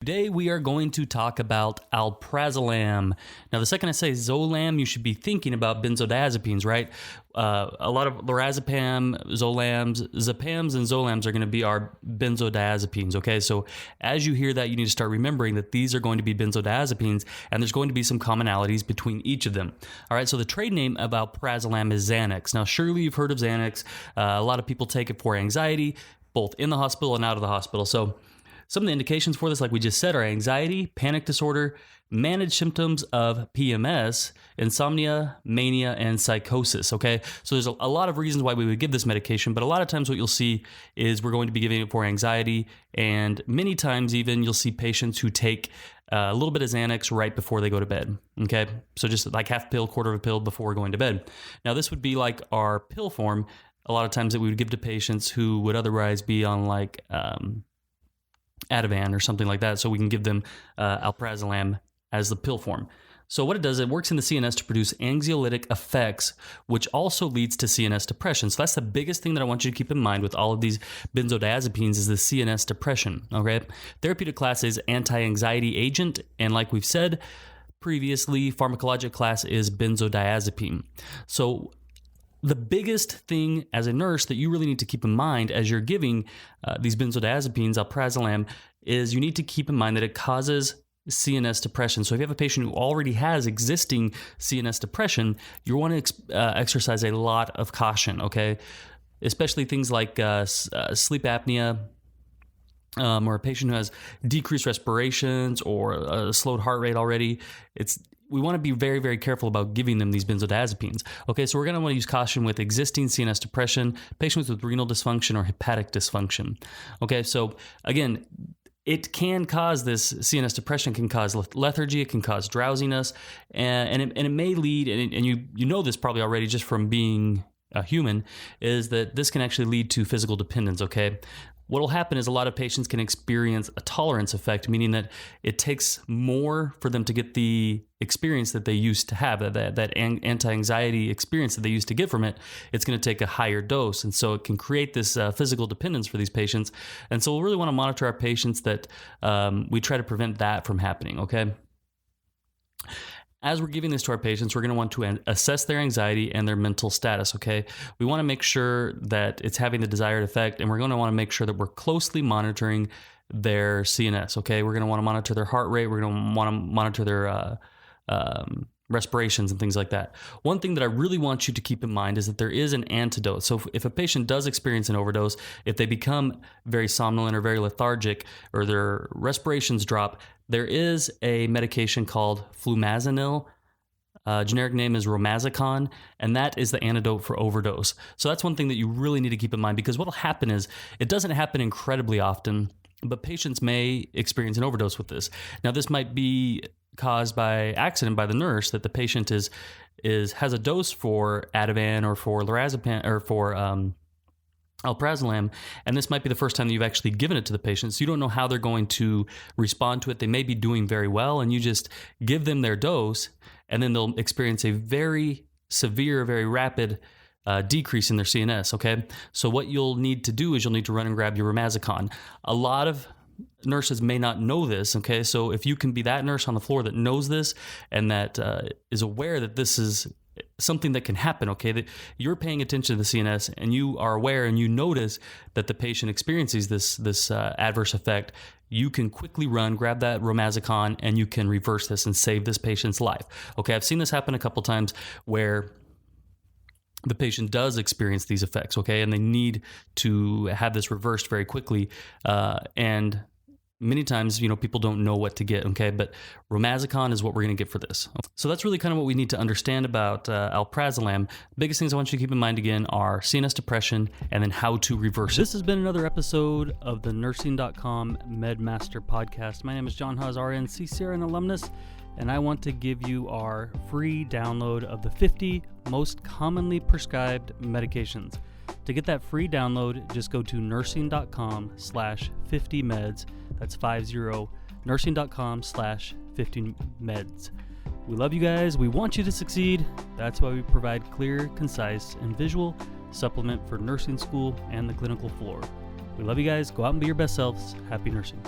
Today we are going to talk about Alprazolam. Now, the second I say Zolam, you should be thinking about benzodiazepines, right? A lot of lorazepam, Zolams, Zapams, and Zolams are going to be our benzodiazepines, okay? So as you hear that, you need to start remembering that these are going to be benzodiazepines, and there's going to be some commonalities between each of them. All right, so the trade name of Alprazolam is Xanax. Now, surely you've heard of Xanax. A lot of people take it for anxiety, both in the hospital and out of the hospital. So some of the indications for this, like we just said, are anxiety, panic disorder, managed symptoms of PMS, insomnia, mania, and psychosis, okay? So there's a lot of reasons why we would give this medication, but a lot of times what you'll see is we're going to be giving it for anxiety, and many times even you'll see patients who take a little bit of Xanax right before they go to bed, okay? So just like half a pill, quarter of a pill before going to bed. Now this would be like our pill form, a lot of times that we would give to patients who would otherwise be on like Ativan or something like that, so we can give them Alprazolam as the pill form. So what it does, it works in the CNS to produce anxiolytic effects, which also leads to CNS depression. So that's the biggest thing that I want you to keep in mind with all of these benzodiazepines is the CNS depression, okay? Therapeutic Class is anti-anxiety agent, and like we've said previously, Pharmacologic Class is benzodiazepine. So the biggest thing as a nurse that you really need to keep in mind as you're giving these benzodiazepines, Alprazolam, is you need to keep in mind that it causes CNS depression. So if you have a patient who already has existing CNS depression, you want to exercise a lot of caution, okay? Especially things like sleep apnea, or a patient who has decreased respirations or a slowed heart rate already. We want to be very, very careful about giving them these benzodiazepines. Okay, so we're going to want to use caution with existing CNS depression, patients with renal dysfunction or hepatic dysfunction. Okay, so again, it can cause this CNS depression, can cause lethargy, it can cause drowsiness, and it may lead, and you know this probably already just from being a human, is that this can actually lead to physical dependence, okay? What will happen is a lot of patients can experience a tolerance effect, meaning that it takes more for them to get the experience that they used to have, that anti-anxiety experience that they used to get from it. It's going to take a higher dose, and so it can create this physical dependence for these patients. And so we'll really want to monitor our patients that we try to prevent that from happening, okay? As we're giving this to our patients, we're going to want to assess their anxiety and their mental status, okay? We want to make sure that it's having the desired effect, and we're going to want to make sure that we're closely monitoring their CNS, okay? We're going to want to monitor their heart rate. We're going to want to monitor their respirations and things like that. One thing that I really want you to keep in mind is that there is an antidote. So if a patient does experience an overdose, if they become very somnolent or very lethargic or their respirations drop, there is a medication called flumazenil. Generic name is Romazicon, and that is the antidote for overdose. So that's one thing that you really need to keep in mind, because what will happen is it doesn't happen incredibly often, but patients may experience an overdose with this. Now, this might be caused by accident by the nurse, that the patient has a dose for Ativan or for lorazepam or for Alprazolam, and this might be the first time that you've actually given it to the patient, so you don't know how they're going to respond to it. They may be doing very well, and you just give them their dose, and then they'll experience a very severe, very rapid decrease in their CNS, okay? So what you'll need to do is you'll need to run and grab your Romazicon. A lot of nurses may not know this, okay? So if you can be that nurse on the floor that knows this and that is aware that this is something that can happen, okay, that you're paying attention to the CNS and you are aware and you notice that the patient experiences this adverse effect, you can quickly run, grab that Romazicon, and you can reverse this and save this patient's life. Okay, I've seen this happen a couple times where the patient does experience these effects, okay, and they need to have this reversed very quickly, and many times, people don't know what to get, okay? But Romazicon is what we're going to get for this. So that's really kind of what we need to understand about Alprazolam. The biggest things I want you to keep in mind, again, are CNS depression and then how to reverse it. This has been another episode of the Nursing.com MedMaster Podcast. My name is John Haas, RN, CCRN alumnus, and I want to give you our free download of the 50 most commonly prescribed medications. To get that free download, just go to nursing.com/50meds. That's 50, nursing.com/50meds. We love you guys. We want you to succeed. That's why we provide clear, concise, and visual supplement for nursing school and the clinical floor. We love you guys. Go out and be your best selves. Happy nursing.